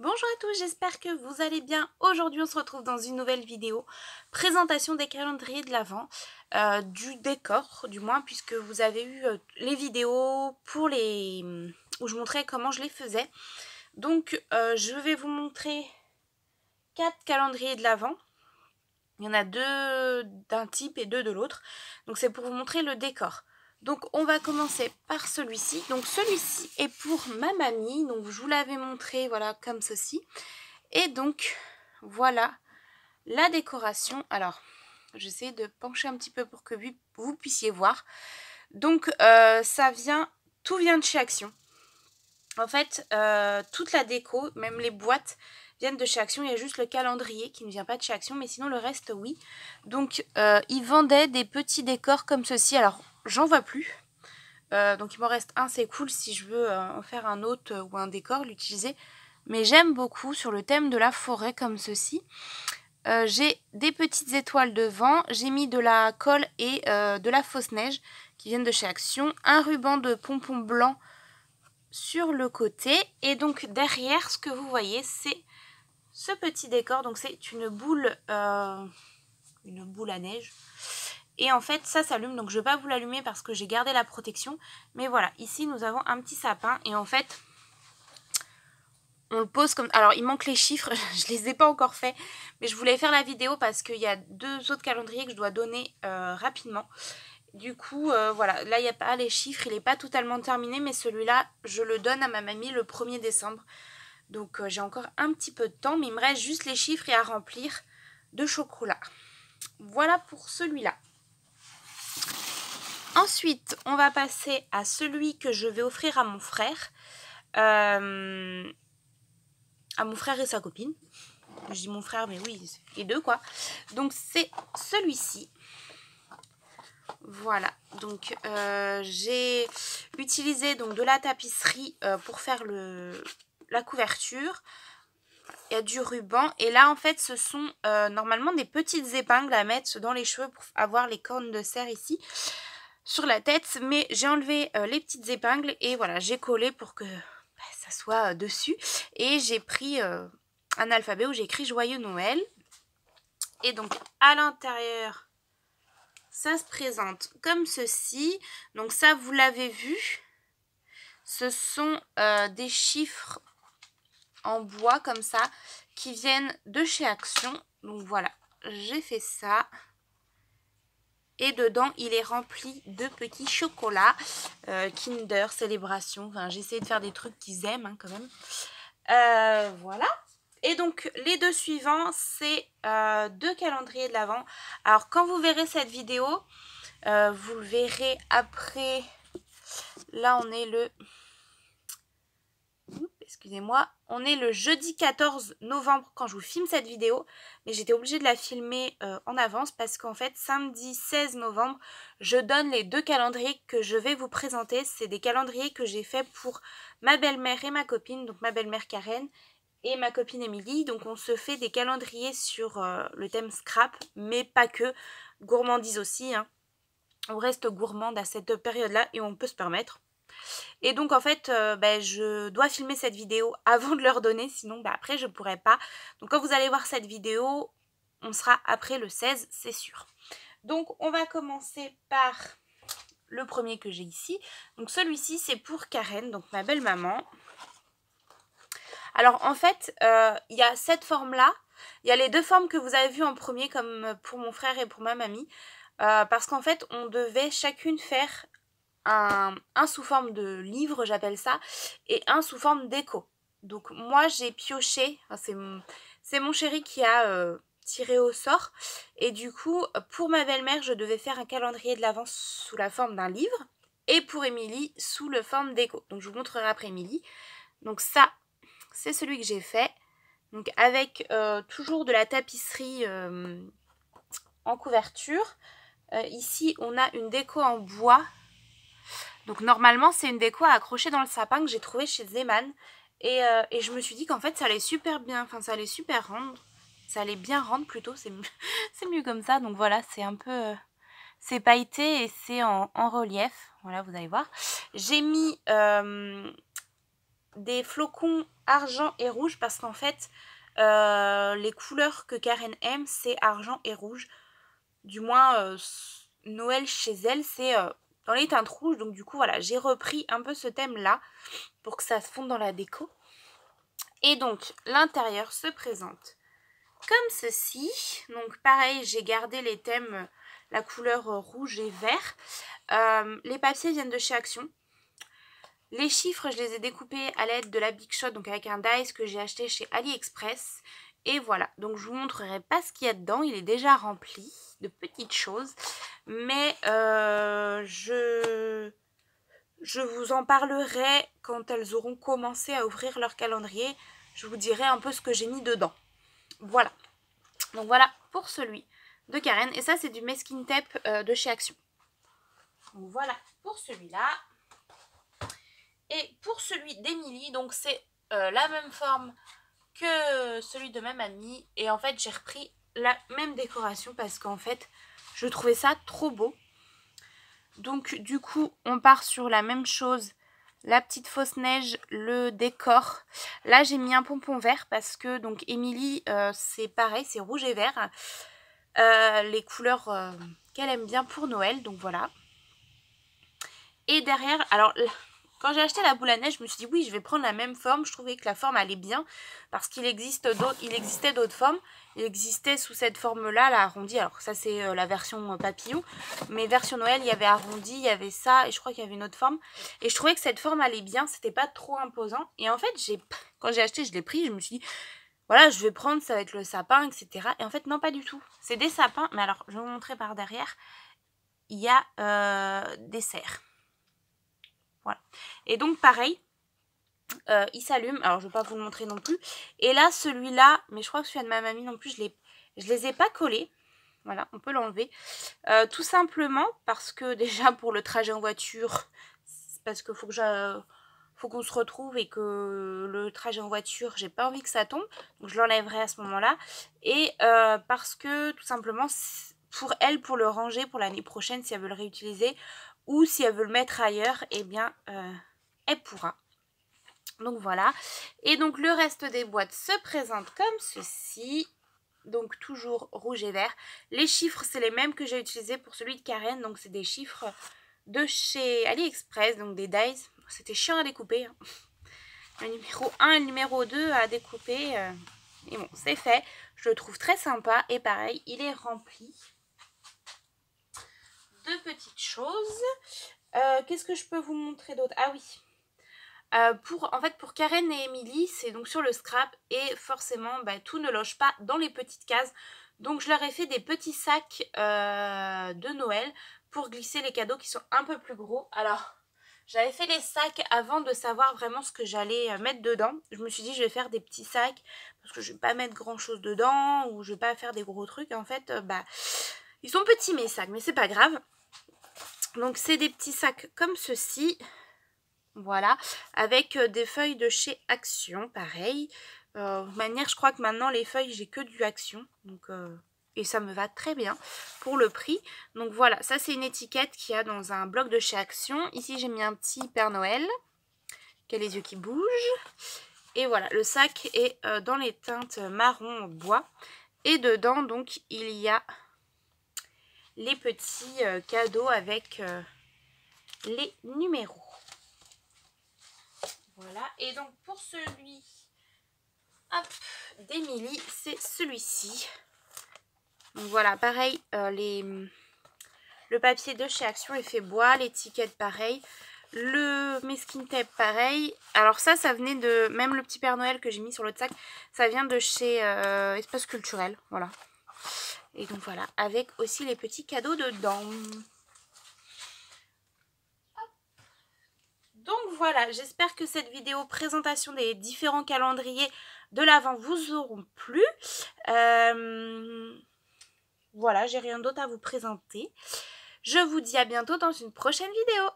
Bonjour à tous, j'espère que vous allez bien. Aujourd'hui, on se retrouve dans une nouvelle vidéo. Présentation des calendriers de l'Avent, du décor du moins, puisque vous avez eu les vidéos pour où je montrais comment je les faisais. Donc, je vais vous montrer 4 calendriers de l'Avent. Il y en a 2 d'un type et 2 de l'autre. Donc, c'est pour vous montrer le décor. Donc on va commencer par celui-ci. Donc celui-ci est pour ma mamie. Donc je vous l'avais montré, voilà, comme ceci. Et donc voilà la décoration. Alors j'essaie de pencher un petit peu pour que vous puissiez voir. Donc tout vient de chez Action. En fait, toute la déco, même les boîtes, viennent de chez Action. Il y a juste le calendrier qui ne vient pas de chez Action, mais sinon le reste, oui. Donc, ils vendaient des petits décors comme ceci. Alors, j'en vois plus. Donc, il m'en reste un, c'est cool si je veux en faire un autre ou un décor, l'utiliser. Mais j'aime beaucoup sur le thème de la forêt comme ceci. J'ai des petites étoiles devant. J'ai mis de la colle et de la fausse neige qui viennent de chez Action. Un ruban de pompons blancs sur le côté, et donc derrière, ce que vous voyez, c'est ce petit décor. Donc c'est une boule à neige, et en fait ça s'allume. Donc je vais pas vous l'allumer parce que j'ai gardé la protection, mais voilà, ici nous avons un petit sapin, et en fait on le pose comme... Alors il manque les chiffres, je les ai pas encore fait, mais je voulais faire la vidéo parce qu'il y a 2 autres calendriers que je dois donner rapidement. Du coup, voilà, là il n'y a pas les chiffres, il n'est pas totalement terminé, mais celui-là, je le donne à ma mamie le 1er décembre. Donc j'ai encore un petit peu de temps, mais il me reste juste les chiffres et à remplir de chocolat. Voilà pour celui-là. Ensuite, on va passer à celui que je vais offrir à mon frère. À mon frère et sa copine. Je dis mon frère, mais oui, les deux quoi. Donc c'est celui-ci. Voilà, donc j'ai utilisé donc de la tapisserie pour faire la couverture. Il y a du ruban, et là en fait ce sont normalement des petites épingles à mettre dans les cheveux pour avoir les cornes de cerf ici sur la tête, mais j'ai enlevé les petites épingles et voilà, j'ai collé pour que ça soit dessus, et j'ai pris un alphabet où j'ai écrit Joyeux Noël. Et donc à l'intérieur, ça se présente comme ceci. Donc ça, vous l'avez vu. Ce sont des chiffres en bois comme ça qui viennent de chez Action. Donc voilà, j'ai fait ça. Et dedans, il est rempli de petits chocolats. Kinder, Célébration. Enfin, j'ai essayé de faire des trucs qu'ils aiment hein, quand même. Voilà. Et donc, les 2 suivants, c'est 2 calendriers de l'Avent. Alors, quand vous verrez cette vidéo, vous le verrez après. Là, on est le... Excusez-moi. On est le jeudi 14 novembre quand je vous filme cette vidéo. Mais j'étais obligée de la filmer en avance parce qu'en fait, samedi 16 novembre, je donne les 2 calendriers que je vais vous présenter. C'est des calendriers que j'ai fait pour ma belle-mère et ma copine. Donc, ma belle-mère Karen et ma copine Émilie. Donc on se fait des calendriers sur le thème scrap, mais pas que, gourmandise aussi hein. On reste gourmande à cette période là et on peut se permettre. Et donc en fait je dois filmer cette vidéo avant de leur donner, sinon après je pourrais pas. Donc quand vous allez voir cette vidéo, on sera après le 16, c'est sûr. Donc on va commencer par le premier que j'ai ici. Donc celui-ci c'est pour Karen, donc ma belle maman. Alors en fait, il y a cette forme-là. Il y a les 2 formes que vous avez vues en premier, comme pour mon frère et pour ma mamie. Parce qu'en fait, on devait chacune faire un sous forme de livre, j'appelle ça, et un sous forme d'écho. Donc moi, j'ai pioché, enfin, c'est mon chéri qui a tiré au sort. Et du coup, pour ma belle-mère, je devais faire un calendrier de l'Avent sous la forme d'un livre. Et pour Émilie, sous la forme d'écho. Donc je vous montrerai après Émilie. Donc ça, c'est celui que j'ai fait. Donc avec toujours de la tapisserie en couverture. Ici, on a une déco en bois. Donc normalement, c'est une déco à accrocher dans le sapin que j'ai trouvé chez Zeman. Et je me suis dit qu'en fait, ça allait super bien. Enfin, ça allait super rendre. Ça allait bien rendre plutôt. C'est mieux comme ça. Donc voilà, c'est un peu... c'est pailleté et c'est en relief. Voilà, vous allez voir. J'ai mis... des flocons argent et rouge parce qu'en fait, les couleurs que Karen aime, c'est argent et rouge. Du moins, Noël chez elle, c'est dans les teintes rouges. Donc du coup, voilà, j'ai repris un peu ce thème-là pour que ça se fonde dans la déco. Et donc, l'intérieur se présente comme ceci. Donc pareil, j'ai gardé les thèmes, la couleur rouge et vert. Les papiers viennent de chez Action. Les chiffres, je les ai découpés à l'aide de la Big Shot, donc avec un dice que j'ai acheté chez AliExpress. Et voilà, donc je vous montrerai pas ce qu'il y a dedans, il est déjà rempli de petites choses. Mais je vous en parlerai quand elles auront commencé à ouvrir leur calendrier. Je vous dirai un peu ce que j'ai mis dedans. Voilà. Donc voilà pour celui de Karen. Et ça, c'est du masking tape de chez Action. Donc voilà pour celui-là. Et pour celui d'Emilie, donc c'est la même forme que celui de même amie. Et en fait, j'ai repris la même décoration parce qu'en fait, je trouvais ça trop beau. Donc du coup, on part sur la même chose. La petite fausse neige, le décor. Là, j'ai mis un pompon vert parce que, donc, Émilie, c'est pareil, c'est rouge et vert. Les couleurs qu'elle aime bien pour Noël, donc voilà. Et derrière, alors, quand j'ai acheté la boule à neige, je me suis dit, oui, je vais prendre la même forme. Je trouvais que la forme allait bien parce qu'il existait d'autres formes. Il existait sous cette forme-là, la arrondie. Alors, ça, c'est la version papillon. Mais version Noël, il y avait arrondi, il y avait ça. Et je crois qu'il y avait une autre forme. Et je trouvais que cette forme allait bien. C'était pas trop imposant. Et en fait, quand j'ai acheté, je l'ai pris. Je me suis dit, voilà, je vais prendre, ça va être le sapin, etc. Et en fait, non, pas du tout. C'est des sapins. Mais alors, je vais vous montrer par derrière. Il y a des serres. Voilà. Et donc, pareil. Il s'allume, alors je ne vais pas vous le montrer non plus. Et là, celui-là, mais je crois que celui de ma mamie non plus, je les ai pas collés. Voilà, on peut l'enlever. Tout simplement parce que déjà pour le trajet en voiture, parce qu'il faut qu'on se retrouve et que le trajet en voiture, j'ai pas envie que ça tombe. Donc je l'enlèverai à ce moment-là. Et parce que tout simplement, pour elle, pour le ranger pour l'année prochaine, si elle veut le réutiliser ou si elle veut le mettre ailleurs, eh bien, elle pourra. Donc voilà, et donc le reste des boîtes se présente comme ceci, donc toujours rouge et vert. Les chiffres, c'est les mêmes que j'ai utilisés pour celui de Karen, donc c'est des chiffres de chez AliExpress, donc des dies. C'était chiant à découper, hein. Le numéro 1 et le numéro 2 à découper, et bon, c'est fait. Je le trouve très sympa, et pareil, il est rempli de petites choses. Qu'est-ce que je peux vous montrer d'autre? Ah oui, en fait, pour Karen et Émilie, c'est donc sur le scrap et forcément, tout ne loge pas dans les petites cases. Donc, je leur ai fait des petits sacs de Noël pour glisser les cadeaux qui sont un peu plus gros. Alors, j'avais fait les sacs avant de savoir vraiment ce que j'allais mettre dedans. Je me suis dit, je vais faire des petits sacs parce que je vais pas mettre grand chose dedans ou je vais pas faire des gros trucs. En fait, ils sont petits mes sacs, mais c'est pas grave. Donc, c'est des petits sacs comme ceci. Voilà, avec des feuilles de chez Action, pareil. De manière, je crois que maintenant, les feuilles, j'ai que du Action. Donc, et ça me va très bien pour le prix. Donc voilà, ça c'est une étiquette qu'il y a dans un bloc de chez Action. Ici, j'ai mis un petit Père Noël qui a les yeux qui bougent. Et voilà, le sac est dans les teintes marron bois. Et dedans, donc, il y a les petits cadeaux avec les numéros. Voilà, et donc pour celui d'Émilie, c'est celui-ci. Donc voilà, pareil, le papier de chez Action est fait bois, l'étiquette pareil, le masking tape pareil. Alors ça venait de, même le petit Père Noël que j'ai mis sur l'autre sac, ça vient de chez Espace Culturel, voilà. Et donc voilà, avec aussi les petits cadeaux dedans. Donc voilà, j'espère que cette vidéo présentation des différents calendriers de l'Avent vous auront plu. Voilà, j'ai rien d'autre à vous présenter. Je vous dis à bientôt dans une prochaine vidéo.